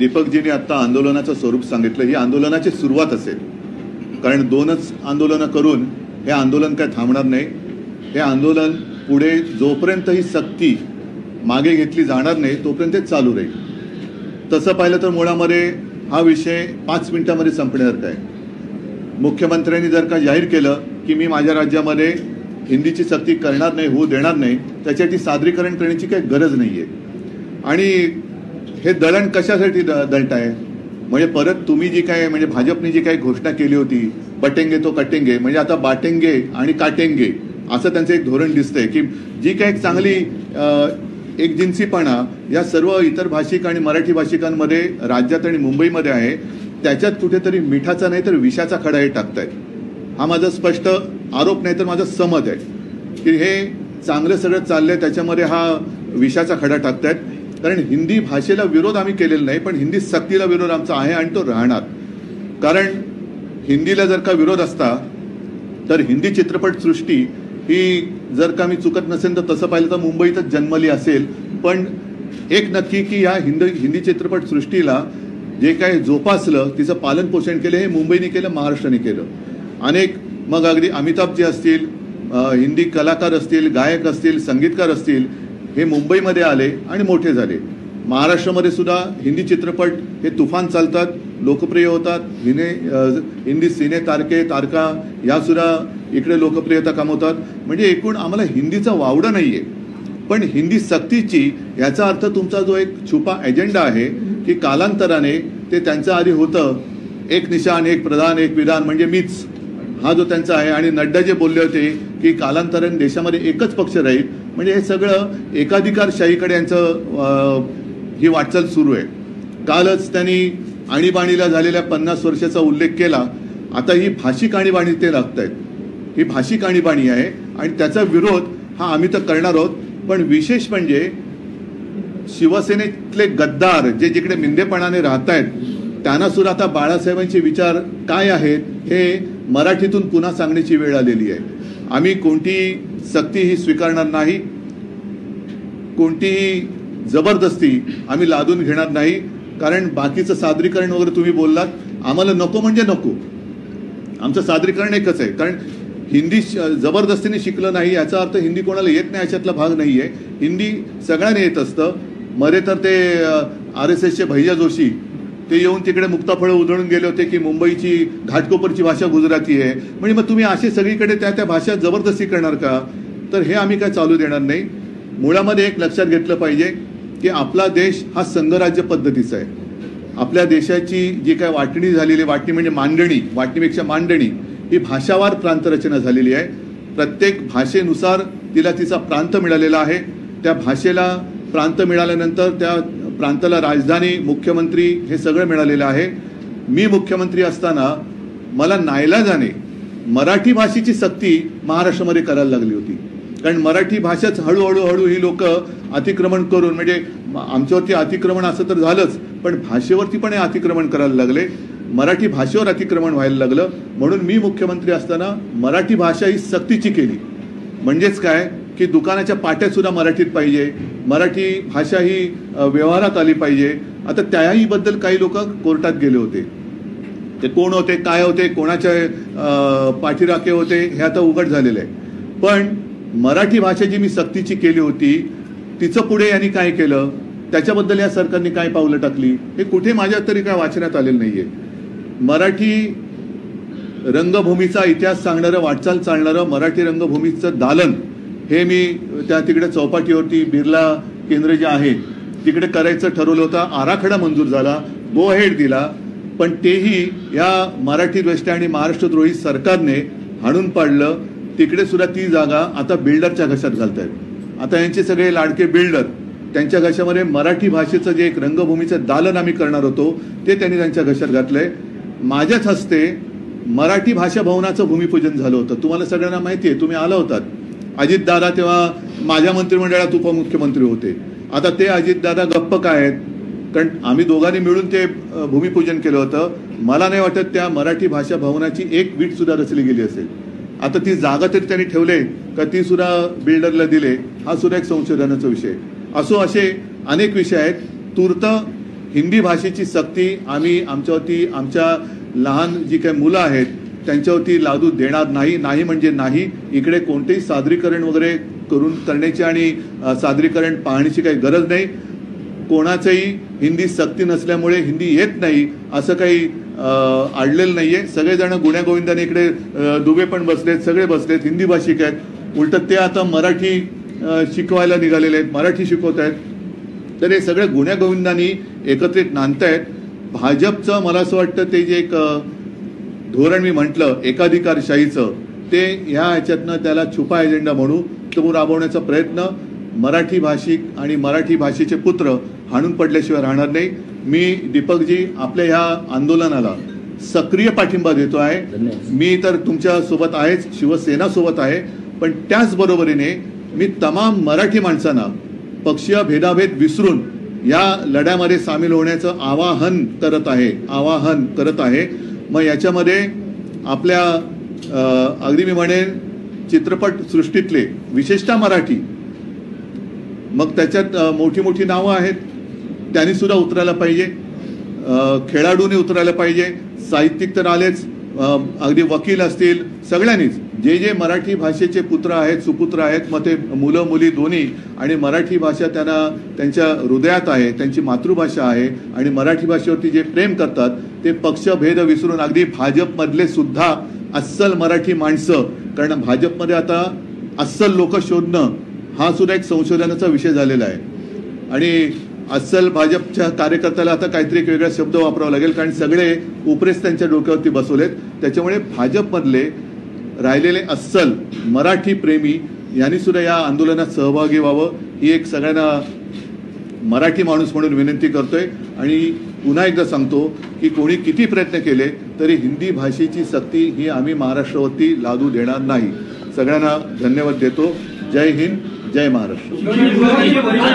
दीपकजींनी आता आंदोलनाचं स्वरूप सांगितलं, ही आंदोलनाची सुरुवात असेल, कारण 2च आंदोलनं करून हे आंदोलन काय थांबणार नाही. हे आंदोलन पुढे जोपर्यंत ही सक्ती मागे घेतली जाणार नाही तोपर्यंत चालू राहील. तसं पाहिलं तर मुळामध्ये हा विषय 5 मिनिटांमध्ये संपण्यासारखा आहे. मुख्यमंत्र्यांनी जर का जाहीर केलं की मी माझ्या राज्यामध्ये हिंदीची सक्ती करणार नाही, होऊ देणार नाही, त्याच्यासाठी सादरीकरण करण्याची काही गरज नाही आहे. आणि हे दळण कशासाठी दळताय? म्हणजे परत तुम्ही जी काय म्हणजे भाजपने जी काही घोषणा केली होती, बटेंगे तो कटेंगे, म्हणजे आता बाटेंगे आणि काटेंगे असं त्यांचं एक धोरण दिसतंय की जी काही चांगली एकजिन्सीपणा या सर्व इतर भाषिक आणि मराठी भाषिकांमध्ये राज्यात आणि मुंबईमध्ये आहे, त्याच्यात कुठेतरी मिठाचा नाही तर विषाचा खडा हे टाकतायत. हा माझा स्पष्ट आरोप नाही तर माझा समज आहे की हे चांगलं सगळं चाललंय त्याच्यामध्ये हा विषाचा खडा टाकतायत. कारण हिंदी भाषेला विरोध आम्ही केलेला नाही, पण हिंदी सक्तीला विरोध आमचा आहे आणि तो राहणार. कारण हिंदीला जर का विरोध असता तर हिंदी चित्रपटसृष्टी ही जर का मी चुकत नसेल तर तसं पाहिलं तर मुंबईतच जन्मली असेल. पण एक नक्की की या हिंदी चित्रपटसृष्टीला जे काही जोपासलं, तिचं पालन पोषण केलं, हे मुंबईने केलं, महाराष्ट्राने केलं. अनेक मग अगदी अमिताभजी असतील, हिंदी कलाकार असतील, गायक असतील, संगीतकार असतील, हे मुंबईमध्ये आले आणि मोठे झाले. महाराष्ट्रामध्ये सुद्धा हिंदी चित्रपट हे तुफान चालतात, लोकप्रिय होतात. हिंदी सिने तारका या सुद्धा इकडे लोकप्रियता कमवतात. म्हणजे एकूण आम्हाला हिंदीचा वावडा नाहीये, पण हिंदी सक्तीची याचा अर्थ तुमचा जो एक छुपा एजेंडा आहे की कालांतराने ते त्यांच्या आधी होतं, एक निशान एक प्रधान एक विधान म्हणजे मीच, हा जो त्यांचा आहे. आणि नड्डा जे बोलले होते की कालांतराने देशामध्ये एकच पक्ष राहील, म्हणजे हे सगळं एकाधिकारशाहीकडे यांचं ही वाटचाल सुरू आहे. कालच त्यांनी आणीबाणीला झालेल्या 50 वर्षाचा उल्लेख केला. आता ही भाषिक आणीबाणी ते लागतायत, ही भाषिक आणीबाणी आहे आणि त्याचा विरोध हा आम्ही तर करणार आहोत. पण विशेष म्हणजे शिवसेनेतले गद्दार जे जिकडे मिंदेपणाने राहतायत त्यांना सुद्धा आता बाळासाहेबांचे विचार काय आहेत हे मराठीतून पुन्हा सांगण्याची वेळ आलेली आहे. आम्ही कोणतीही सक्ती ही स्वीकारणार नाही, कोणतीही जबरदस्ती आम्ही लादून घेणार नाही. कारण बाकीचं सादरीकरण वगैरे तुम्ही बोललात, आम्हाला नको म्हणजे नको, आमचं सादरीकरण एकच आहे. कारण हिंदी जबरदस्तीने शिकलं नाही याचा अर्थ हिंदी कोणाला येत नाही अशातला भाग नाही आहे. हिंदी सगळ्यांना येत असतं. मध्ये तर ते RSSचे भैया जोशी ते येऊन तिकडे मुक्ताफळं उधळून गेले होते की मुंबईची घाटकोपरची भाषा गुजराती आहे. म्हणजे मग तुम्ही असे सगळीकडे त्या भाषा जबरदस्ती करणार का? तर हे आम्ही काय चालू देणार नाही. मुळामध्ये एक लक्षात घेतलं पाहिजे की आपला देश हा संघराज्य पद्धतीचा आहे. आपल्या देशाची जी काय वाटणी झालेली, वाटणी म्हणजे मांडणी, वाटणीपेक्षा मांडणी, ही भाषावार प्रांतरचना झालेली आहे. प्रत्येक भाषेनुसार तिला तिचा प्रांत मिळालेला आहे. त्या भाषेला प्रांत मिळाल्यानंतर त्या प्रांताला राजधानी, मुख्यमंत्री हे सगळं मिळालेलं आहे. मी मुख्यमंत्री असताना मला नाईलाजाने मराठी भाषेची सक्ती महाराष्ट्रामध्ये करायला लागली होती. कारण मराठी भाषाच हळूहळू ही लोक अतिक्रमण करून, म्हणजे आमच्यावरती अतिक्रमण असं तर झालंच, पण भाषेवरती पण हे अतिक्रमण करायला लागले. मराठी भाषेवर अतिक्रमण व्हायला लागलं. म्हणून मी मुख्यमंत्री असताना मराठी भाषा ही सक्तीची केली. म्हणजेच काय की दुकानाच्या पाट्या सुद्धा मराठीत पाहिजे, मराठी भाषा ही व्यवहारात आली पाहिजे. आता त्याहीबद्दल काही लोक कोर्टात गेले होते. ते कोण होते, काय होते, कोणाच्या पाठीराखे होते हे आता उघड झालेलं आहे. पण मराठी भाषा जी मी सक्तीची केली होती तिचं पुढे यांनी काय केलं, त्याच्याबद्दल या सरकारने काय पावलं टाकली हे कुठे माझ्या तरी काय वाचण्यात आलेलं नाहीये. मराठी रंगभूमीचा इतिहास सांगणारं, वाटचाल चालणारं मराठी रंगभूमीचं दालन हे मी त्या तिकडे चौपाटीवरती बिर्ला केंद्र जे आहे तिकडे करायचं ठरवलं होतं. आराखडा मंजूर झाला, गो हेड दिला, पण तेही या मराठी द्वेष्टी आणि महाराष्ट्रद्रोही सरकारने हाणून पाडलं. तिकडे सुद्धा ती जागा आता बिल्डरच्या घशात घालतायत. आता यांचे सगळे लाडके बिल्डर, त्यांच्या घशामध्ये मराठी भाषेचं जे एक रंगभूमीचं दालन आम्ही करणार होतो ते त्यांनी त्यांच्या घशात घातलंय. माझ्याच हस्ते मराठी भाषा भवनाचं भूमिपूजन झालं होतं. तुम्हाला सगळ्यांना माहिती आहे, तुम्ही आला होतात. अजितदादा तेव्हा माझ्या मंत्रिमंडळात उपमुख्यमंत्री होते. आता ते अजितदादा गप्प काय आहेत, कारण आम्ही दोघांनी मिळून ते भूमिपूजन केलं होतं. मला नाही वाटत त्या मराठी भाषा भवनाची एक वीट सुद्धा रचली गेली असेल. आता ती जागा तरी त्यांनी ठेवले का ती सुद्धा बिल्डरला दिले, हा सुद्धा एक संशोधनाचा विषय असो. असे अनेक विषय आहेत. तूर्त हिंदी भाषेची सक्ती आम्ही आमच्यावरती आमच्या लहान जी काही मुलं आहेत त्यांच्यावरती लादू देणार नाही म्हणजे नाही. इकडे कोणतेही सादरीकरण वगैरे करण्याची आणि सादरीकरण पाहण्याची काही गरज नाही. कोणाचंही हिंदी सक्ती नसल्यामुळे हिंदी येत नाही असं काही अडलेलं नाहीये. सगळेजण गुण्यागोविंदाने इकडे दुबे पण बसलेत, सगळे बसलेत, हिंदी भाषिक आहेत. उलट ते आता मराठी शिकवायला निघालेले आहेत, मराठी शिकवत आहेत. तर हे सगळे गुण्यागोविंदांनी एकत्रित नांदतायत. भाजपचं मला असं वाटतं ते जे एक धोरण मी म्हटलं एकाधिकारशाहीचं, ते ह्याच्यातनं त्याला छुपा एजेंडा म्हणू तो राबवण्याचा प्रयत्न मराठी भाषिक आणि मराठी भाषेचे पुत्र हाणून पडल्याशिवाय राहणार नाही. मी दीपकजी आपल्या ह्या आंदोलनाला सक्रिय पाठिंबा देतो आहे. मी तर तुमच्या सोबत आहेच, शिवसेना सोबत आहे, पण त्याचबरोबरीने मी तमाम मराठी माणसांना पक्षीय भेदाभेद विसरून या लढ्यामध्ये सामील होण्याचं आवाहन करत आहे. मग याच्यामध्ये आपल्या अगदी मी म्हणेन चित्रपट सृष्टीतले विशेषतः मराठी, मग त्याच्यात मोठी मोठी नावं आहेत, त्यांनी सुद्धा उतरायला पाहिजे, खेळाडूंनी उतरायला पाहिजे, साहित्यिक तर आलेच, अगदी वकील असतील, सगळ्यांनीच जे जे मराठी भाषेचे पुत्र आहेत, सुपुत्र आहेत, मग ते मुलं मुली दोन्ही, आणि मराठी भाषा त्यांना त्यांच्या हृदयात आहे, त्यांची मातृभाषा आहे आणि मराठी भाषेवरती जे प्रेम करतात ते पक्षभेद विसरून अगदी भाजपमधले सुद्धा अस्सल मराठी माणसं, कारण भाजपमध्ये आता अस्सल लोक शोधणं हा सुद्धा एक संशोधनाचा विषय झालेला आहे. आणि अस्सल भाजपच्या कार्यकर्त्याला आता काहीतरी एक वेगळा शब्द वापरावा लागेल, कारण सगळे उपरेस त्यांच्या डोक्यावरती बसवलेत. त्याच्यामुळे भाजपमधले राहिलेले अस्सल मराठी प्रेमी यांनी सुद्धा या आंदोलनात सहभागी व्हावं ही एक सगळ्यांना मराठी माणूस म्हणून विनंती करतोय. आणि पुन्हा एकदा सांगतो की कोणी किती प्रयत्न केले तरी हिंदी भाषेची सक्ती ही आम्ही महाराष्ट्रावरती लादू देणार नाही. सगळ्यांना धन्यवाद देतो. जय हिंद, जय महाराष्ट्र.